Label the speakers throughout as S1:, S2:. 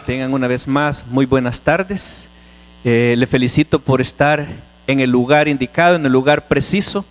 S1: Tengan una vez más muy buenas tardes. Le felicito por estar en el lugar indicado, en el lugar preciso,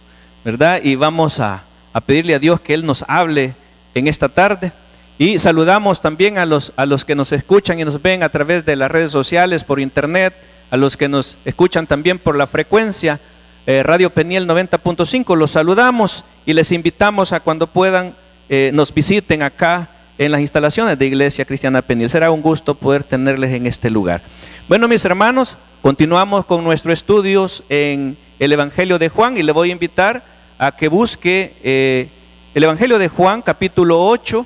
S1: ¿verdad? Y vamos a pedirle a Dios que Él nos hable en esta tarde. Y saludamos también a los que nos escuchan y nos ven a través de las redes sociales, por internet, a los que nos escuchan también por la frecuencia Radio Peniel 90.5. Los saludamos y les invitamos a cuando puedan nos visiten acá en las instalaciones de Iglesia Cristiana Peniel. Será un gusto poder tenerles en este lugar. Bueno, mis hermanos, continuamos con nuestros estudios en el Evangelio de Juan y le voy a invitar a que busque el Evangelio de Juan, capítulo 8,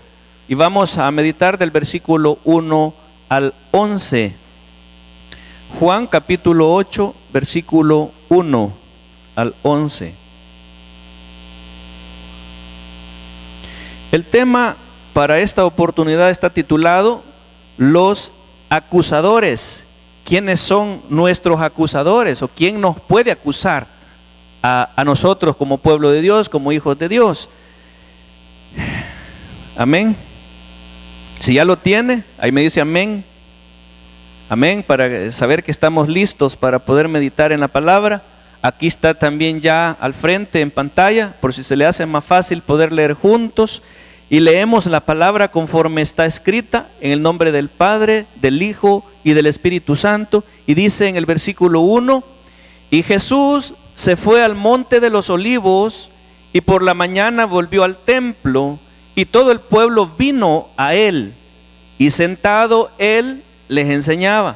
S1: y vamos a meditar del versículo 1 al 11. Juan, capítulo 8, versículo 1 al 11. El tema para esta oportunidad está titulado Los acusadores. ¿Quiénes son nuestros acusadores? ¿O quién nos puede acusar a nosotros como pueblo de Dios, como hijos de Dios? Amén. Si ya lo tiene, ahí me dice amén. Amén, para saber que estamos listos para poder meditar en la palabra. Aquí está también ya al frente en pantalla, por si se le hace más fácil poder leer juntos. Y leemos la palabra conforme está escrita, en el nombre del Padre, del Hijo y del Espíritu Santo. Y dice en el versículo 1, y Jesús se fue al monte de los olivos, y por la mañana volvió al templo, y todo el pueblo vino a él, y sentado él les enseñaba.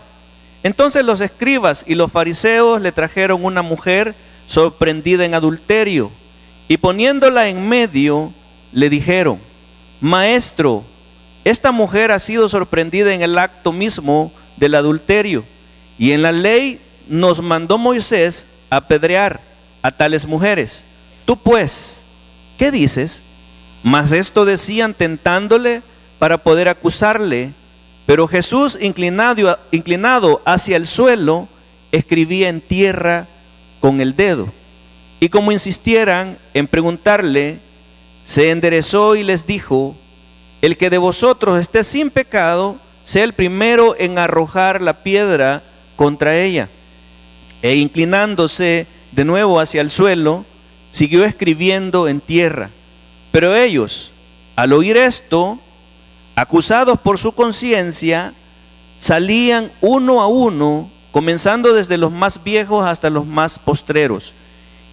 S1: Entonces los escribas y los fariseos le trajeron una mujer sorprendida en adulterio, y poniéndola en medio, le dijeron: Maestro, esta mujer ha sido sorprendida en el acto mismo del adulterio, y en la ley nos mandó Moisés apedrear a tales mujeres. Tú pues, ¿qué dices? Mas esto decían tentándole para poder acusarle. Pero Jesús, inclinado hacia el suelo, escribía en tierra con el dedo. Y como insistieran en preguntarle, se enderezó y les dijo: el que de vosotros esté sin pecado, sea el primero en arrojar la piedra contra ella. E inclinándose de nuevo hacia el suelo, siguió escribiendo en tierra. Pero ellos, al oír esto, acusados por su conciencia, salían uno a uno, comenzando desde los más viejos hasta los más postreros.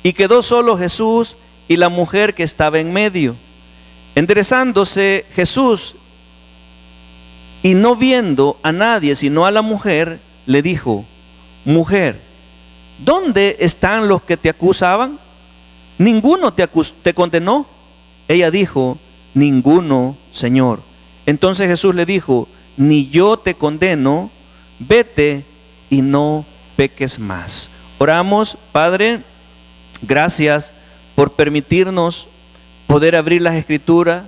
S1: Y quedó solo Jesús y la mujer que estaba en medio. Enderezándose Jesús y no viendo a nadie sino a la mujer, le dijo: Mujer, ¿dónde están los que te acusaban? ¿Ninguno te condenó? Ella dijo: Ninguno, Señor. Entonces Jesús le dijo: Ni yo te condeno, vete y no peques más. Oramos. Padre, gracias por permitirnos poder abrir las Escrituras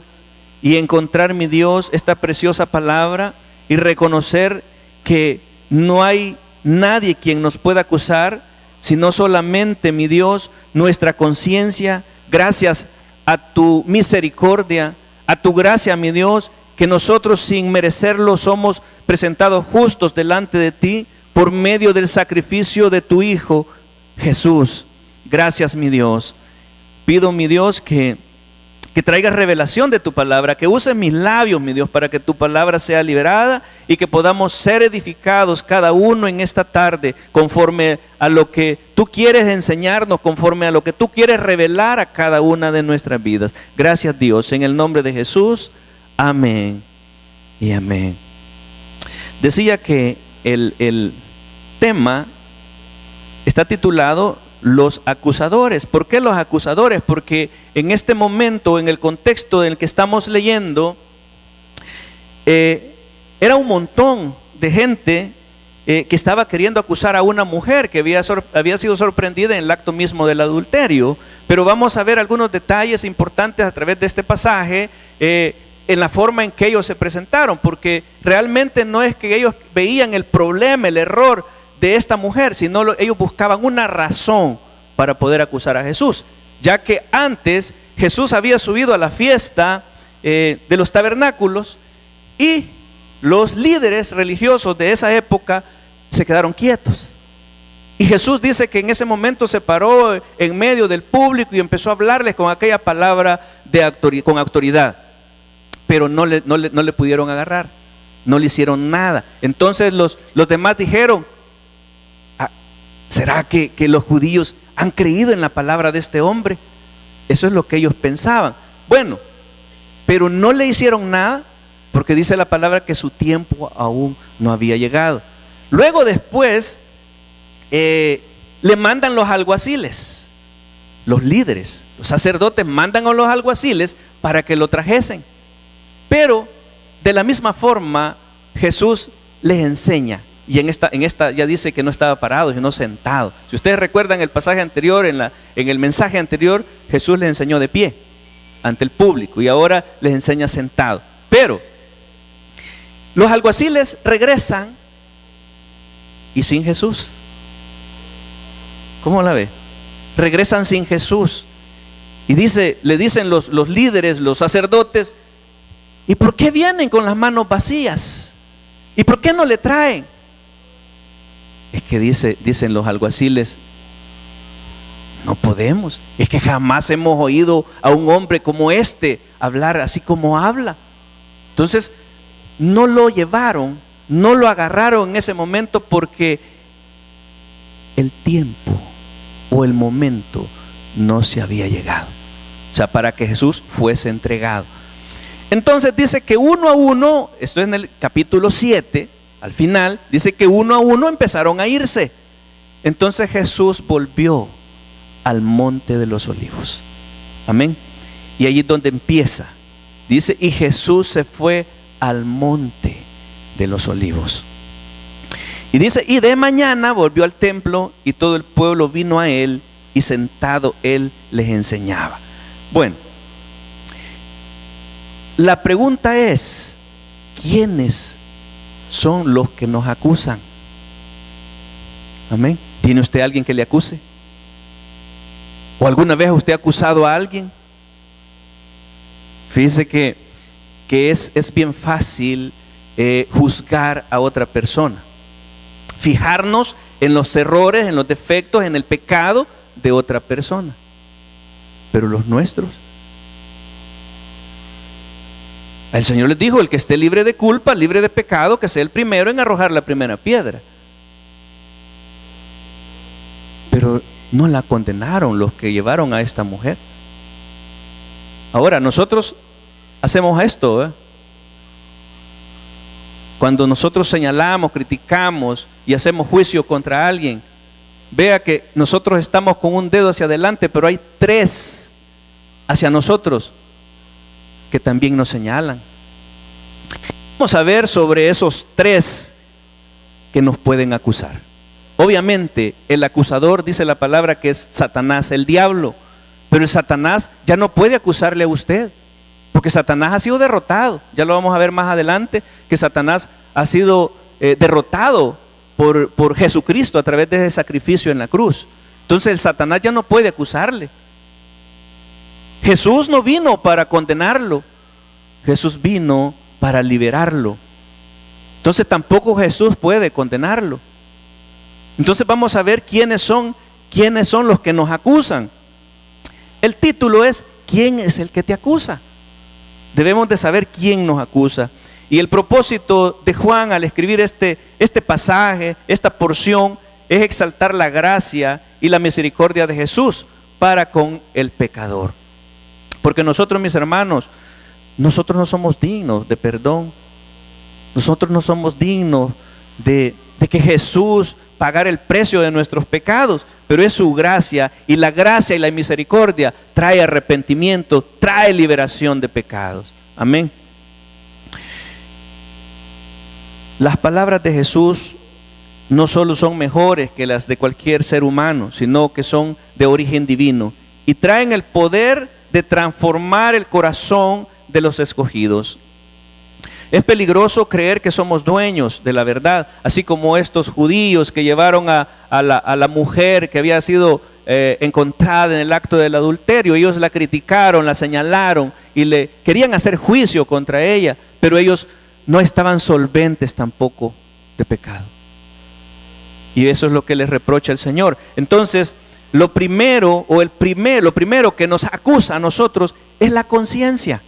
S1: y encontrar, mi Dios, esta preciosa palabra y reconocer que no hay nadie quien nos pueda acusar, sino solamente, mi Dios, nuestra conciencia. Gracias a tu misericordia, a tu gracia, mi Dios, que nosotros sin merecerlo somos presentados justos delante de ti por medio del sacrificio de tu Hijo Jesús. Gracias, mi Dios. Pido, mi Dios, que traigas revelación de tu palabra, que uses mis labios, mi Dios, para que tu palabra sea liberada y que podamos ser edificados cada uno en esta tarde conforme a lo que tú quieres enseñarnos, conforme a lo que tú quieres revelar a cada una de nuestras vidas. Gracias, Dios, en el nombre de Jesús. Amén y amén. Decía que el tema está titulado Los acusadores. ¿Por qué los acusadores? Porque en este momento, en el contexto en el que estamos leyendo, era un montón de gente que estaba queriendo acusar a una mujer que había sido sorprendida en el acto mismo del adulterio. Pero vamos a ver algunos detalles importantes a través de este pasaje, en la forma en que ellos se presentaron, porque realmente no es que ellos veían el problema, el error de esta mujer, sino ellos buscaban una razón para poder acusar a Jesús, ya que antes Jesús había subido a la fiesta de los tabernáculos y los líderes religiosos de esa época se quedaron quietos. Y Jesús dice que en ese momento se paró en medio del público y empezó a hablarles con aquella palabra con autoridad. Pero no le pudieron agarrar, no le hicieron nada. Entonces los demás dijeron, ¿será que los judíos han creído en la palabra de este hombre? Eso es lo que ellos pensaban. Bueno, pero no le hicieron nada porque dice la palabra que su tiempo aún no había llegado. Luego después le mandan los alguaciles, los líderes, los sacerdotes mandan a los alguaciles para que lo trajesen. Pero de la misma forma Jesús les enseña. Y en esta ya dice que no estaba parado, sino sentado. Si ustedes recuerdan el pasaje anterior, en el mensaje anterior, Jesús les enseñó de pie ante el público y ahora les enseña sentado. Pero los alguaciles regresan y sin Jesús. ¿Cómo la ve? Regresan sin Jesús. Y le dicen los líderes, los sacerdotes, ¿y por qué vienen con las manos vacías? ¿Y por qué no le traen? Es que dicen los alguaciles, no podemos, es que jamás hemos oído a un hombre como este hablar así como habla. Entonces no lo llevaron, no lo agarraron en ese momento porque el tiempo o el momento no se había llegado. O sea, para que Jesús fuese entregado. Entonces dice que uno a uno, esto es en el capítulo 7, al final, dice que uno a uno empezaron a irse. Entonces Jesús volvió al monte de los olivos. Amén. Y allí es donde empieza. Dice, y Jesús se fue al monte de los olivos. Y dice, y de mañana volvió al templo y todo el pueblo vino a él y sentado él les enseñaba. Bueno, la pregunta es, ¿quiénes son los que nos acusan? Amén. ¿Tiene usted a alguien que le acuse? ¿O alguna vez usted ha acusado a alguien? Fíjese que es bien fácil juzgar a otra persona, fijarnos en los errores, en los defectos, en el pecado de otra persona, pero los nuestros. El Señor les dijo, el que esté libre de culpa, libre de pecado, que sea el primero en arrojar la primera piedra. Pero no la condenaron los que llevaron a esta mujer. Ahora nosotros hacemos esto, cuando nosotros señalamos, criticamos y hacemos juicio contra alguien, vea que nosotros estamos con un dedo hacia adelante, pero hay 3 hacia nosotros que también nos señalan. Vamos a ver sobre esos 3 que nos pueden acusar. Obviamente el acusador, dice la palabra, que es Satanás, el diablo. Pero el Satanás ya no puede acusarle a usted, porque Satanás ha sido derrotado. Ya lo vamos a ver más adelante, que Satanás ha sido derrotado por Jesucristo a través de ese sacrificio en la cruz. Entonces el Satanás ya no puede acusarle. Jesús no vino para condenarlo, Jesús vino para liberarlo. Entonces tampoco Jesús puede condenarlo. Entonces vamos a ver quiénes son los que nos acusan. El título es, ¿quién es el que te acusa? Debemos de saber quién nos acusa. Y el propósito de Juan al escribir este pasaje, esta porción, es exaltar la gracia y la misericordia de Jesús para con el pecador. Porque nosotros, mis hermanos, nosotros no somos dignos de perdón. Nosotros no somos dignos de que Jesús pagara el precio de nuestros pecados, pero es su gracia, y la gracia y la misericordia trae arrepentimiento, trae liberación de pecados. Amén. Las palabras de Jesús no solo son mejores que las de cualquier ser humano, sino que son de origen divino y traen el poder de transformar el corazón de los escogidos. Es peligroso creer que somos dueños de la verdad, así como estos judíos que llevaron a la mujer que había sido encontrada en el acto del adulterio. Ellos la criticaron, la señalaron y le querían hacer juicio contra ella, pero ellos no estaban solventes tampoco de pecado. Y eso es lo que les reprocha el Señor. Entonces, lo primero que nos acusa a nosotros es la conciencia.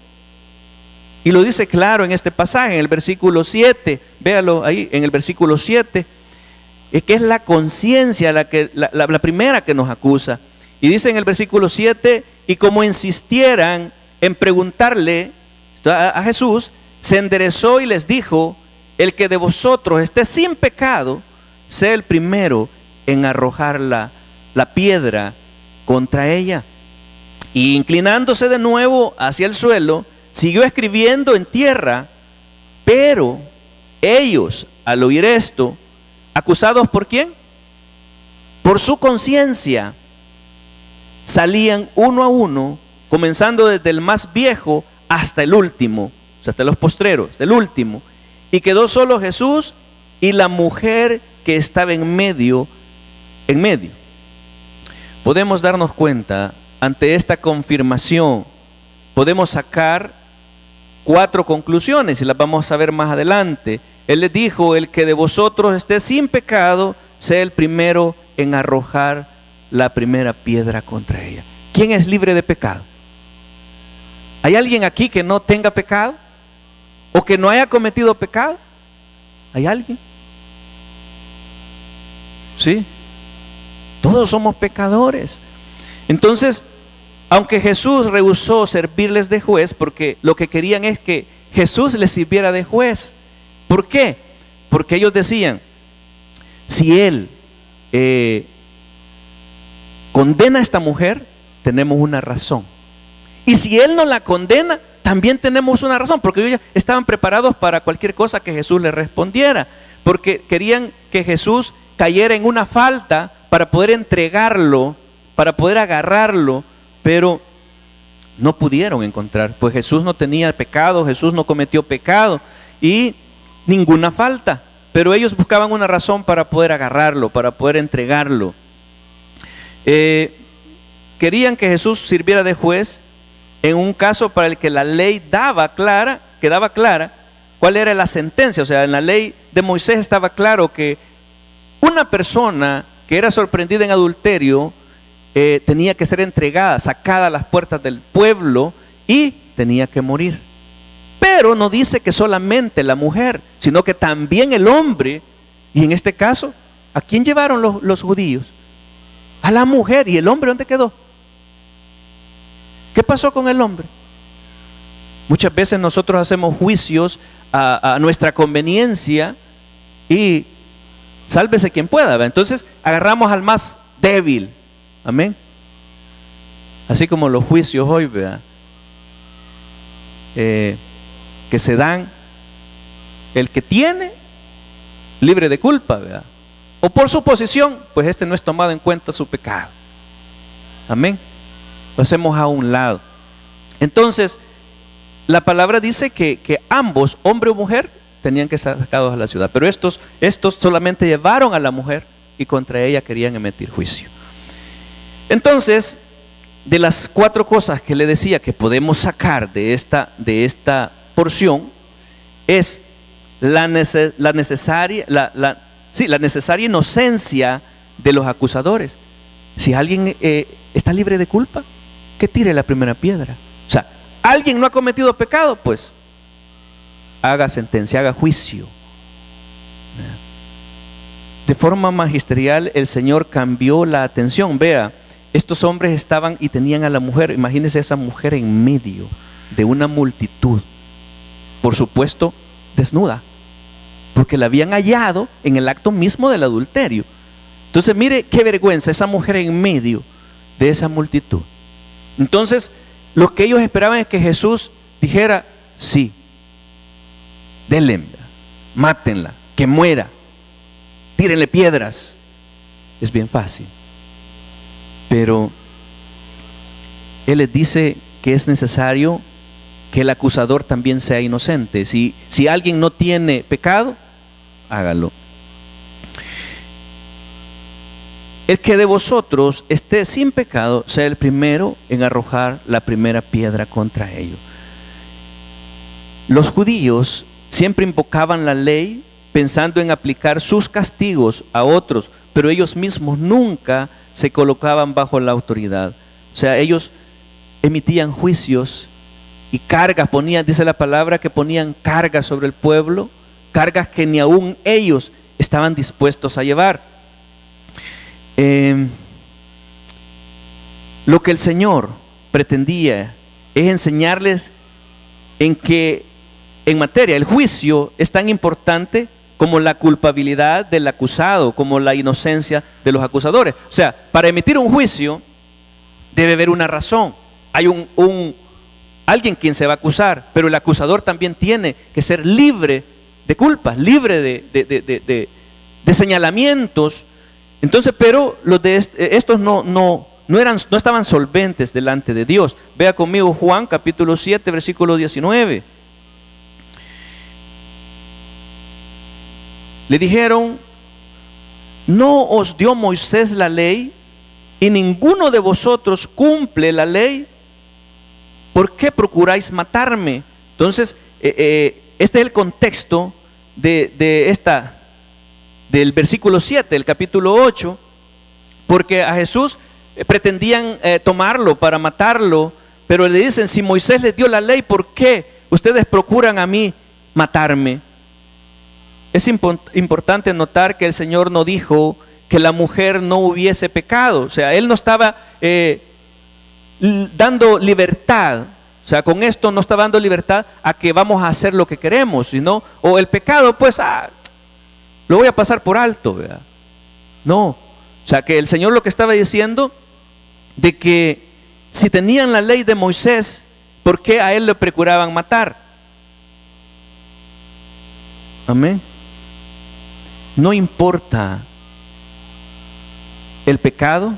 S1: Y lo dice claro en este pasaje, en el versículo 7, véalo ahí, en el versículo 7, es que es la conciencia la primera que nos acusa. Y dice en el versículo 7, y como insistieran en preguntarle a Jesús, se enderezó y les dijo: el que de vosotros esté sin pecado, sea el primero en arrojar la piedra contra ella. Y inclinándose de nuevo hacia el suelo, siguió escribiendo en tierra. Pero ellos, al oír esto, ¿acusados por quién? Por su conciencia, salían uno a uno, comenzando desde el más viejo hasta el último, o sea, hasta los postreros, del último. Y quedó solo Jesús y la mujer que estaba en medio. Podemos darnos cuenta, ante esta confirmación, podemos sacar 4 conclusiones y las vamos a ver más adelante. Él les dijo: el que de vosotros esté sin pecado, sea el primero en arrojar la primera piedra contra ella. ¿Quién es libre de pecado? ¿Hay alguien aquí que no tenga pecado? ¿O que no haya cometido pecado? ¿Hay alguien? Sí. Todos somos pecadores. Entonces, aunque Jesús rehusó servirles de juez, porque lo que querían es que Jesús les sirviera de juez. ¿Por qué? Porque ellos decían: si Él condena a esta mujer, tenemos una razón. Y si Él no la condena, también tenemos una razón, porque ellos ya estaban preparados para cualquier cosa que Jesús les respondiera, porque querían que Jesús cayera en una falta para poder entregarlo, para poder agarrarlo, pero no pudieron encontrar, pues Jesús no tenía pecado, Jesús no cometió pecado y ninguna falta, pero ellos buscaban una razón para poder agarrarlo, para poder entregarlo. Querían que Jesús sirviera de juez en un caso para el que la ley quedaba clara cuál era la sentencia. O sea, en la ley de Moisés estaba claro que una persona que era sorprendida en adulterio tenía que ser entregada, sacada a las puertas del pueblo y tenía que morir. Pero no dice que solamente la mujer, sino que también el hombre. Y en este caso, ¿a quién llevaron los judíos? A la mujer. ¿Y el hombre dónde quedó? ¿Qué pasó con el hombre? Muchas veces nosotros hacemos juicios a nuestra conveniencia y sálvese quien pueda, ¿verdad? Entonces agarramos al más débil. Amén. Así como los juicios hoy, ¿verdad? Que se dan, el que tiene libre de culpa, ¿verdad? O por su posición, pues este no es tomado en cuenta su pecado. Amén. Lo hacemos a un lado. Entonces, la palabra dice que ambos, hombre o mujer, tenían que ser sacados a la ciudad. Pero estos solamente llevaron a la mujer y contra ella querían emitir juicio. Entonces, de las 4 cosas que le decía que podemos sacar de esta porción, es la necesaria inocencia de los acusadores. Si alguien está libre de culpa, que tire la primera piedra. O sea, alguien no ha cometido pecado, pues haga sentencia, haga juicio. De forma magisterial el Señor cambió la atención. Vea, estos hombres estaban y tenían a la mujer, imagínense esa mujer en medio de una multitud, por supuesto desnuda, porque la habían hallado en el acto mismo del adulterio. Entonces mire qué vergüenza, esa mujer en medio de esa multitud. Entonces lo que ellos esperaban es que Jesús dijera: sí, denle, mátenla, que muera, tírenle piedras. Es bien fácil, pero Él les dice que es necesario que el acusador también sea inocente. Si alguien no tiene pecado, hágalo. El que de vosotros esté sin pecado, sea el primero en arrojar la primera piedra contra ellos. Los judíos siempre invocaban la ley pensando en aplicar sus castigos a otros, pero ellos mismos nunca se colocaban bajo la autoridad. O sea, ellos emitían juicios y cargas, dice la palabra, que ponían cargas sobre el pueblo, cargas que ni aún ellos estaban dispuestos a llevar. Lo que el Señor pretendía es enseñarles en materia, el juicio es tan importante como la culpabilidad del acusado, como la inocencia de los acusadores. O sea, para emitir un juicio debe haber una razón. Hay alguien quien se va a acusar, pero el acusador también tiene que ser libre de culpas, libre de señalamientos. Entonces, pero los de estos no estaban solventes delante de Dios. Vea conmigo Juan capítulo 7, versículo 19. Le dijeron: ¿no os dio Moisés la ley y ninguno de vosotros cumple la ley? ¿Por qué procuráis matarme? Entonces, este es el contexto del versículo 7, del capítulo 8, porque a Jesús pretendían tomarlo para matarlo, pero le dicen: si Moisés les dio la ley, ¿por qué ustedes procuran a mí matarme? Es importante notar que el Señor no dijo que la mujer no hubiese pecado. O sea, Él no estaba dando libertad. O sea, con esto no está dando libertad a que vamos a hacer lo que queremos, sino, o el pecado, pues, lo voy a pasar por alto, ¿verdad? No. O sea, que el Señor lo que estaba diciendo, de que si tenían la ley de Moisés, ¿por qué a Él le procuraban matar? Amén. No importa el pecado,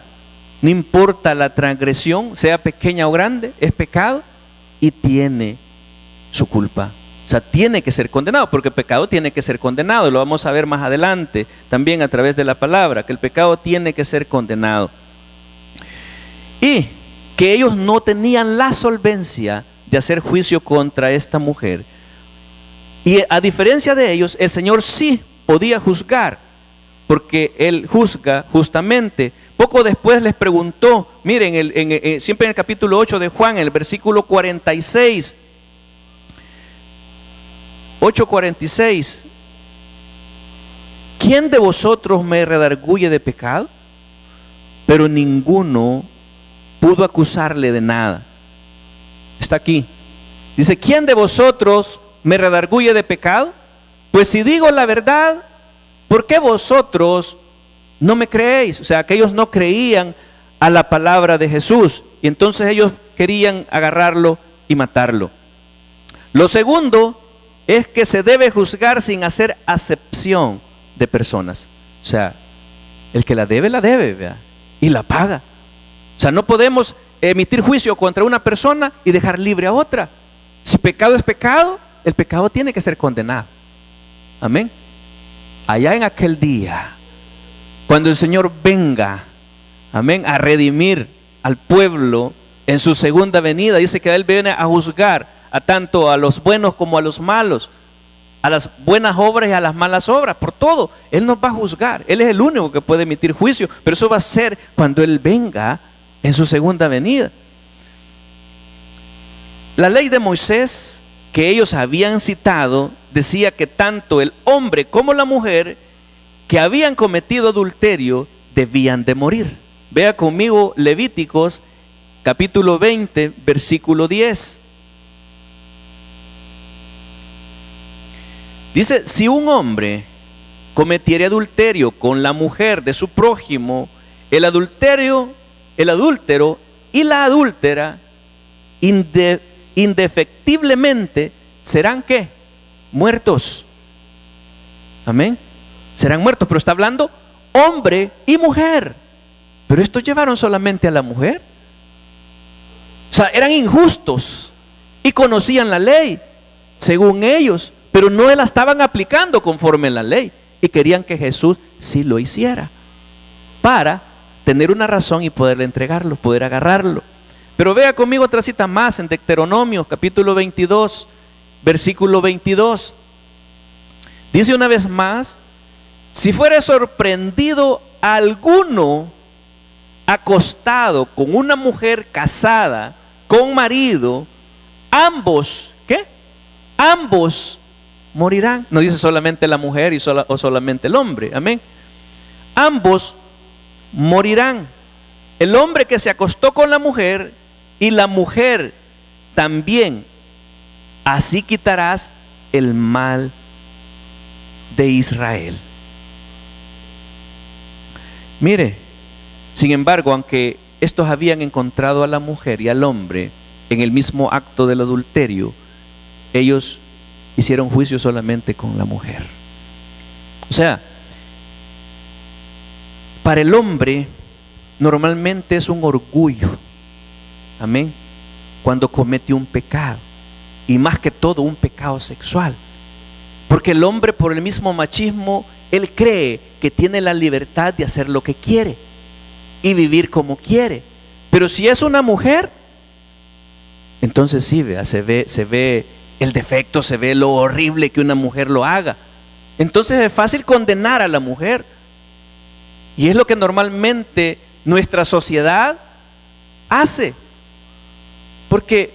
S1: no importa la transgresión, sea pequeña o grande, es pecado y tiene su culpa. O sea, tiene que ser condenado, porque el pecado tiene que ser condenado. Lo vamos a ver más adelante, también a través de la palabra, que el pecado tiene que ser condenado. Y que ellos no tenían la solvencia de hacer juicio contra esta mujer. Y a diferencia de ellos, el Señor sí podía juzgar, porque Él juzga justamente. Poco después les preguntó, miren, siempre en el capítulo 8 de Juan, en el versículo 46, 8:46, ¿quién de vosotros me redarguye de pecado? Pero ninguno pudo acusarle de nada. Está aquí. Dice: ¿quién de vosotros me redarguye de pecado? Pues si digo la verdad, ¿por qué vosotros no me creéis? O sea, que ellos no creían a la palabra de Jesús, y entonces ellos querían agarrarlo y matarlo. Lo segundo es que se debe juzgar sin hacer acepción de personas. O sea, el que la debe, ¿verdad? Y la paga. O sea, no podemos emitir juicio contra una persona y dejar libre a otra. Si pecado es pecado, el pecado tiene que ser condenado. Amén. Allá en aquel día, cuando el Señor venga, amén, a redimir al pueblo en su segunda venida, dice que Él viene a juzgar a tanto a los buenos como a los malos, a las buenas obras y a las malas obras, por todo. Él nos va a juzgar. Él es el único que puede emitir juicio, pero eso va a ser cuando Él venga en su segunda venida. La ley de Moisés que ellos habían citado decía que tanto el hombre como la mujer que habían cometido adulterio debían de morir. Vea conmigo Levíticos capítulo 20, versículo 10. Dice: si un hombre cometiere adulterio con la mujer de su prójimo, el adúltero y la adúltera indefectiblemente serán ¿qué? Muertos. Amén. Serán muertos, pero está hablando hombre y mujer. Pero estos llevaron solamente a la mujer. O sea, eran injustos y conocían la ley, según ellos, pero no la estaban aplicando conforme a la ley, y querían que Jesús sí lo hiciera, para tener una razón y poderle entregarlo, poder agarrarlo. Pero vea conmigo otra cita más en Deuteronomio capítulo 22, versículo 22. Dice una vez más, si fuera sorprendido alguno acostado con una mujer casada, con marido, ambos, ¿qué? Ambos morirán. No dice solamente la mujer o solamente el hombre, amén. Ambos morirán. El hombre que se acostó con la mujer y la mujer también. Así quitarás el mal de Israel. Mire, sin embargo, aunque estos habían encontrado a la mujer y al hombre en el mismo acto del adulterio, ellos hicieron juicio solamente con la mujer. O sea, para el hombre normalmente es un orgullo, amén, cuando comete un pecado, y más que todo un pecado sexual, porque el hombre, por el mismo machismo, él cree que tiene la libertad de hacer lo que quiere y vivir como quiere. Pero si es una mujer, entonces sí, vea, se ve el defecto, se ve lo horrible que una mujer lo haga. Entonces es fácil condenar a la mujer, y es lo que normalmente nuestra sociedad hace, porque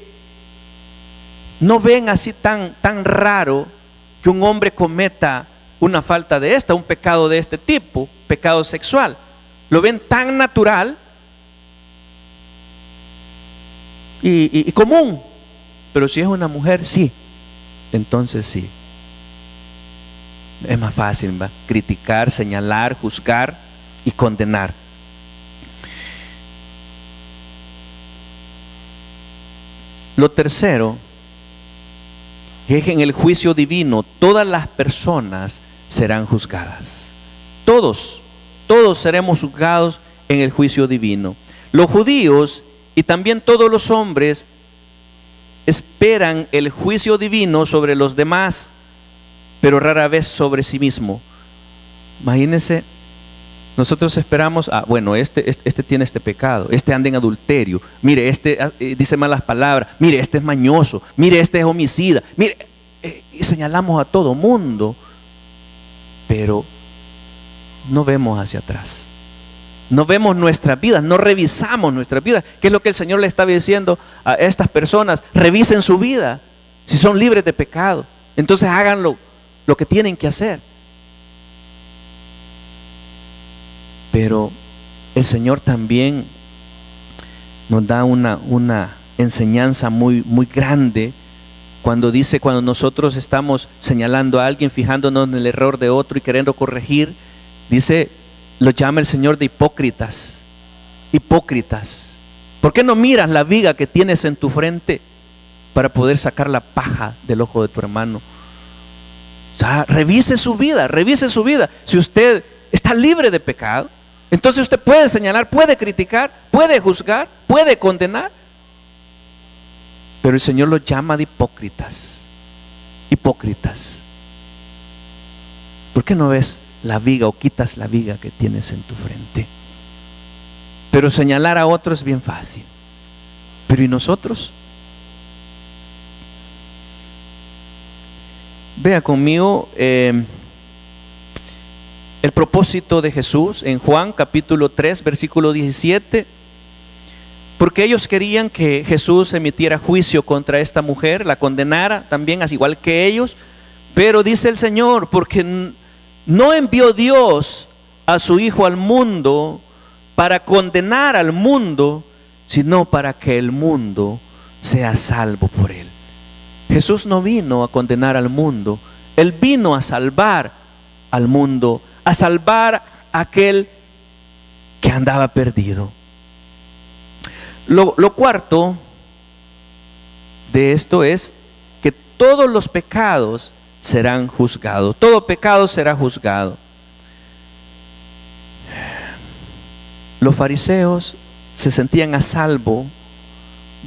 S1: no ven así tan raro que un hombre cometa una falta de esta, un pecado de este tipo, pecado sexual. Lo ven tan natural y común. Pero si es una mujer, sí, entonces sí. Es más fácil, ¿va? Criticar, señalar, juzgar y condenar. Lo tercero, que es en el juicio divino, todas las personas serán juzgadas. Todos seremos juzgados en el juicio divino. Los judíos y también todos los hombres esperan el juicio divino sobre los demás, pero rara vez sobre sí mismo. Imagínense, nosotros esperamos, bueno, este tiene este pecado, este anda en adulterio, mire, este dice malas palabras, mire, este es mañoso, mire, este es homicida, mire, y señalamos a todo mundo, pero no vemos hacia atrás, no vemos nuestras vidas, no revisamos nuestras vidas. ¿Qué es lo que el Señor le estaba diciendo a estas personas? Revisen su vida, si son libres de pecado, entonces hagan lo que tienen que hacer. Pero el Señor también nos da una enseñanza muy grande cuando dice, cuando nosotros estamos señalando a alguien, fijándonos en el error de otro y queriendo corregir, dice, lo llama el Señor de hipócritas. Hipócritas. ¿Por qué no miras la viga que tienes en tu frente para poder sacar la paja del ojo de tu hermano? O sea, revise su vida, revise su vida. Si usted está libre de pecado, entonces usted puede señalar, puede criticar, puede juzgar, puede condenar. Pero el Señor los llama de hipócritas. Hipócritas. ¿Por qué no ves la viga o quitas la viga que tienes en tu frente? Pero señalar a otro es bien fácil. Pero ¿y nosotros? Vea conmigo el propósito de Jesús en Juan capítulo 3 versículo 17, porque ellos querían que Jesús emitiera juicio contra esta mujer, la condenara también, así igual que ellos. Pero dice el Señor, porque no envió Dios a su Hijo al mundo para condenar al mundo, sino para que el mundo sea salvo por él. Jesús no vino a condenar al mundo, Él vino a salvar al mundo, a salvar a aquel que andaba perdido. Lo cuarto de esto es que todos los pecados serán juzgados. Todo pecado será juzgado. Los fariseos se sentían a salvo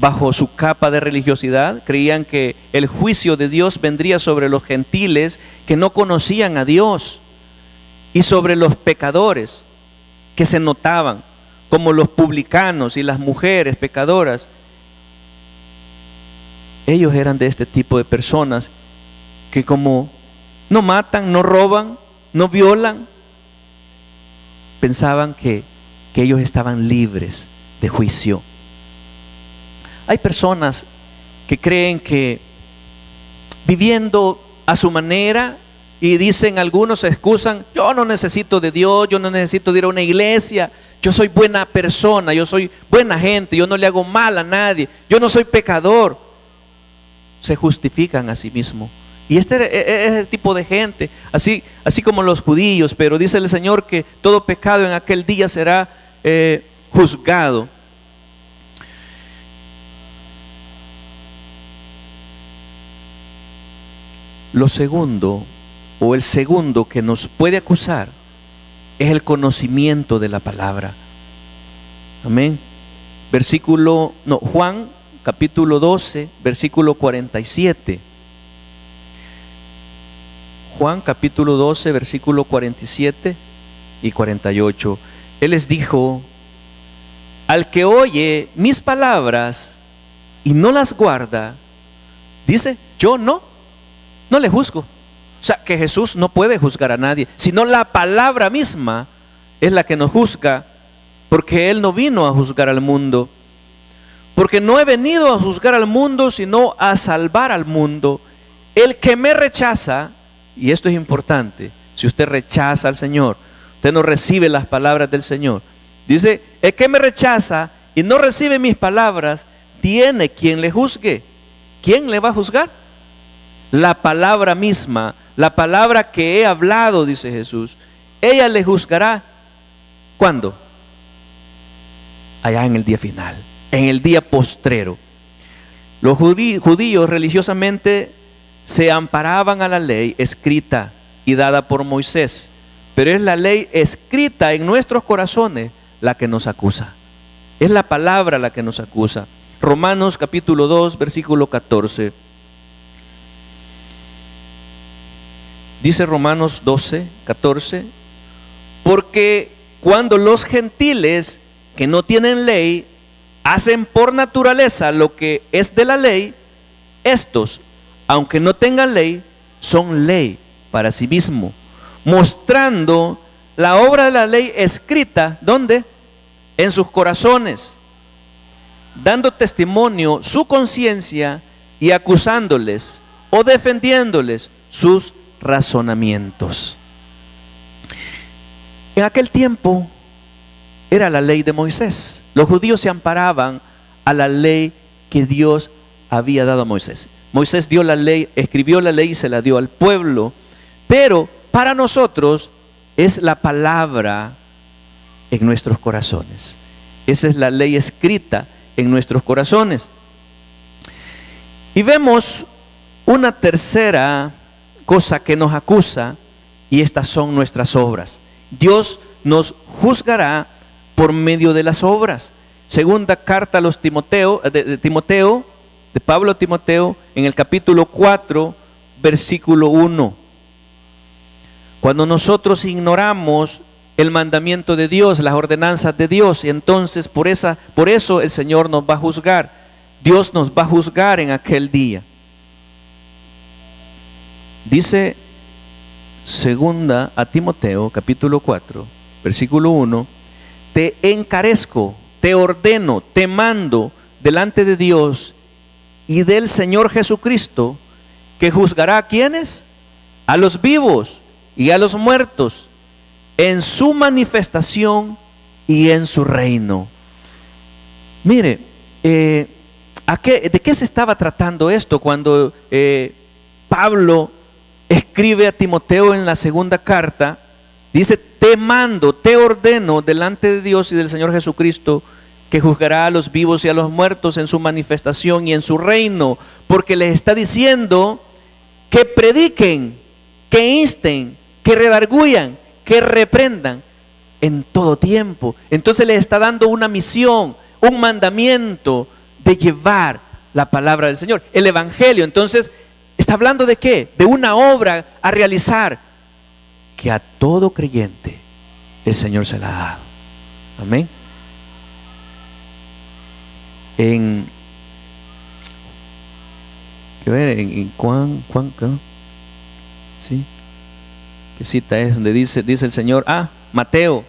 S1: bajo su capa de religiosidad. Creían que el juicio de Dios vendría sobre los gentiles que no conocían a Dios y sobre los pecadores que se notaban, como los publicanos y las mujeres pecadoras. Ellos eran de este tipo de personas que como no matan, no roban, no violan, pensaban que ellos estaban libres de juicio. Hay personas que creen que viviendo a su manera, y dicen, algunos se excusan, yo no necesito de Dios, yo no necesito de ir a una iglesia, yo soy buena persona, yo soy buena gente, yo no le hago mal a nadie, yo no soy pecador. Se justifican a sí mismos. Y este es el tipo de gente, así como los judíos, pero dice el Señor que todo pecado en aquel día será juzgado. Lo segundo, o el segundo que nos puede acusar, es el conocimiento de la palabra. Amén. Juan capítulo 12, versículo 47. Juan capítulo 12, versículo 47 y 48. Él les dijo: al que oye mis palabras y no las guarda, dice, yo no le juzgo. O sea, que Jesús no puede juzgar a nadie, sino la palabra misma es la que nos juzga, porque Él no vino a juzgar al mundo. Porque no he venido a juzgar al mundo, sino a salvar al mundo. El que me rechaza, y esto es importante, si usted rechaza al Señor, usted no recibe las palabras del Señor. Dice, el que me rechaza y no recibe mis palabras, tiene quien le juzgue. ¿Quién le va a juzgar? La palabra misma, la palabra que he hablado, dice Jesús, ella le juzgará. ¿Cuándo? Allá en el día final, en el día postrero. Los judíos religiosamente se amparaban a la ley escrita y dada por Moisés, pero es la ley escrita en nuestros corazones la que nos acusa. Es la palabra la que nos acusa. Romanos capítulo 2, versículo 14. Dice Romanos 12, 14, porque cuando los gentiles que no tienen ley hacen por naturaleza lo que es de la ley, estos, aunque no tengan ley, son ley para sí mismo, mostrando la obra de la ley escrita, ¿dónde? En sus corazones, dando testimonio su conciencia y acusándoles o defendiéndoles sus razonamientos. En aquel tiempo era la ley de Moisés. Los judíos se amparaban a la ley que Dios había dado a Moisés. Moisés dio la ley, escribió la ley y se la dio al pueblo. Pero para nosotros es la palabra en nuestros corazones. Esa es la ley escrita en nuestros corazones. Y vemos una tercera cosa que nos acusa, y estas son nuestras obras. Dios nos juzgará por medio de las obras. Segunda carta a los Timoteo, de Pablo a Timoteo, en el capítulo 4, versículo 1. Cuando nosotros ignoramos el mandamiento de Dios, las ordenanzas de Dios, y entonces por eso el Señor nos va a juzgar. Dios nos va a juzgar en aquel día. Dice segunda a Timoteo, capítulo 4, versículo 1, te encarezco, te ordeno, te mando delante de Dios y del Señor Jesucristo, que juzgará a ¿quiénes? A los vivos y a los muertos, en su manifestación y en su reino. Mire, ¿de qué se estaba tratando esto cuando Pablo escribe a Timoteo en la segunda carta? Dice, te mando, te ordeno delante de Dios y del Señor Jesucristo, que juzgará a los vivos y a los muertos en su manifestación y en su reino, porque les está diciendo que prediquen, que insten, que redarguyan, que reprendan en todo tiempo. Entonces les está dando una misión, un mandamiento de llevar la palabra del Señor, el evangelio. Entonces está hablando de ¿qué? De una obra a realizar que a todo creyente el Señor se la ha dado. Amén. En Juan, ¿sí? ¿Qué cita es? Donde dice el Señor, Mateo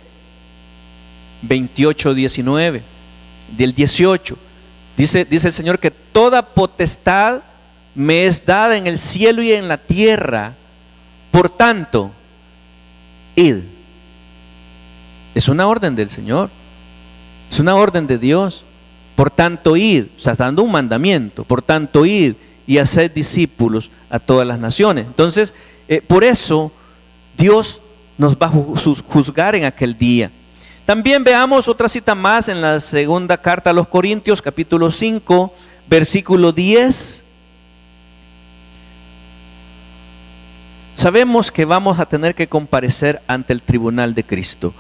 S1: 28, 19, del 18. Dice el Señor que toda potestad me es dada en el cielo y en la tierra. Por tanto, id. Es una orden del Señor. Es una orden de Dios. Por tanto, id. O sea, está dando un mandamiento. Por tanto, id y haced discípulos a todas las naciones. Entonces, por eso Dios nos va a juzgar en aquel día. También veamos otra cita más en la segunda carta a los Corintios, capítulo 5, versículo 10. Sabemos que vamos a tener que comparecer ante el tribunal de Cristo.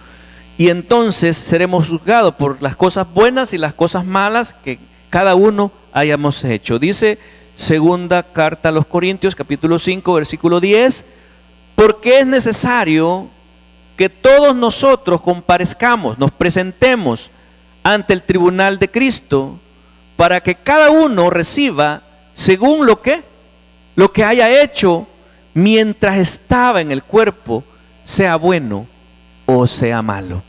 S1: Y entonces seremos juzgados por las cosas buenas y las cosas malas que cada uno hayamos hecho. Dice segunda carta a los Corintios, capítulo 5, versículo 10. Porque es necesario que todos nosotros comparezcamos, nos presentemos ante el tribunal de Cristo, para que cada uno reciba según lo que haya hecho mientras estaba en el cuerpo, sea bueno o sea malo.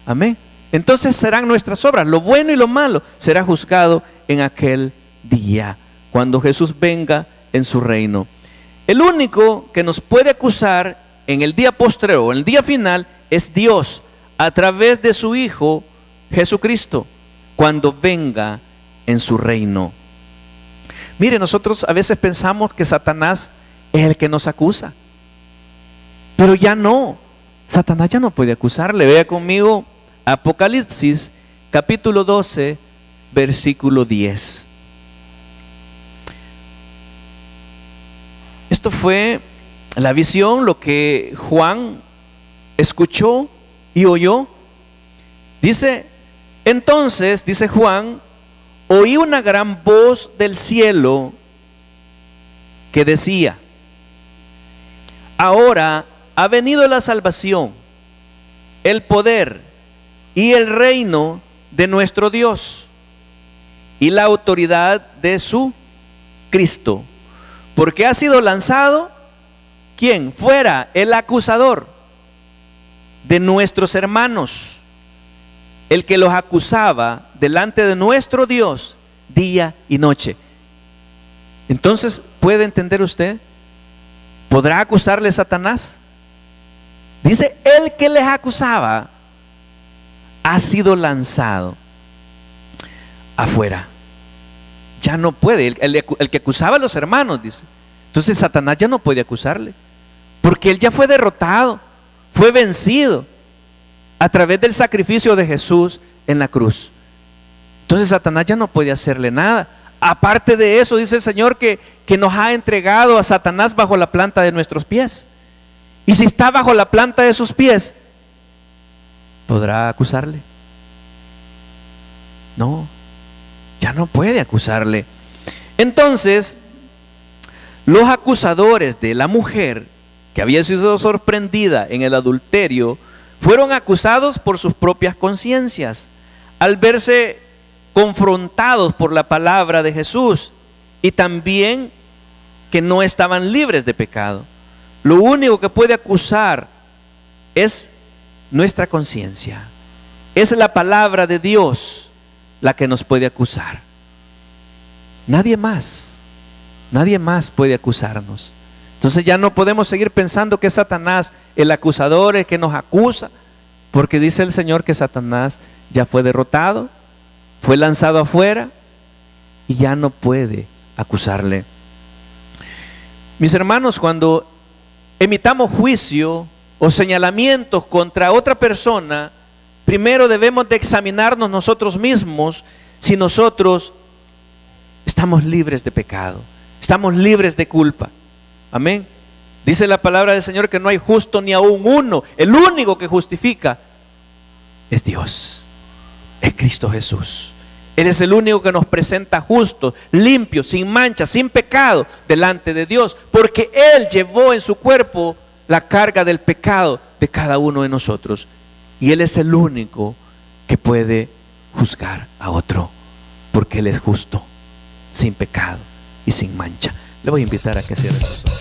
S1: Amén. Entonces serán nuestras obras, lo bueno y lo malo será juzgado en aquel día, cuando Jesús venga en su reino. El único que nos puede acusar en el día postrero, en el día final, es Dios, a través de su Hijo Jesucristo, cuando venga en su reino. Mire, nosotros a veces pensamos que Satanás es el que nos acusa, pero ya no. Satanás ya no puede acusarle. Vea conmigo Apocalipsis capítulo 12, versículo 10. Esto fue la visión, lo que Juan escuchó y oyó. Dice, entonces, dice Juan, oí una gran voz del cielo que decía, ahora ha venido la salvación, el poder y el reino de nuestro Dios y la autoridad de su Cristo, porque ha sido lanzado, ¿quién? Fuera el acusador de nuestros hermanos, el que los acusaba delante de nuestro Dios día y noche. Entonces, ¿puede entender usted? ¿Podrá acusarle Satanás? Dice, el que les acusaba ha sido lanzado afuera. Ya no puede, el que acusaba a los hermanos, dice. Entonces Satanás ya no puede acusarle, porque él ya fue derrotado, fue vencido a través del sacrificio de Jesús en la cruz. Entonces Satanás ya no puede hacerle nada. Aparte de eso, dice el Señor que nos ha entregado a Satanás bajo la planta de nuestros pies. Y si está bajo la planta de sus pies, ¿podrá acusarle? No, ya no puede acusarle. Entonces, los acusadores de la mujer que había sido sorprendida en el adulterio fueron acusados por sus propias conciencias al verse confrontados por la palabra de Jesús, y también que no estaban libres de pecado. Lo único que puede acusar es nuestra conciencia. Es la palabra de Dios la que nos puede acusar. Nadie más puede acusarnos. Entonces ya no podemos seguir pensando que es Satanás el acusador, el que nos acusa, porque dice el Señor que Satanás ya fue derrotado, fue lanzado afuera y ya no puede acusarle. Mis hermanos, cuando emitamos juicio o señalamientos contra otra persona, primero debemos de examinarnos nosotros mismos si nosotros estamos libres de pecado, estamos libres de culpa. Amén. Dice la palabra del Señor que no hay justo ni aún uno. El único que justifica es Dios, es Cristo Jesús. Él es el único que nos presenta justos, limpios, sin mancha, sin pecado delante de Dios, porque Él llevó en su cuerpo la carga del pecado de cada uno de nosotros, y Él es el único que puede juzgar a otro, porque Él es justo, sin pecado y sin mancha. Le voy a invitar a que cierre sus ojos.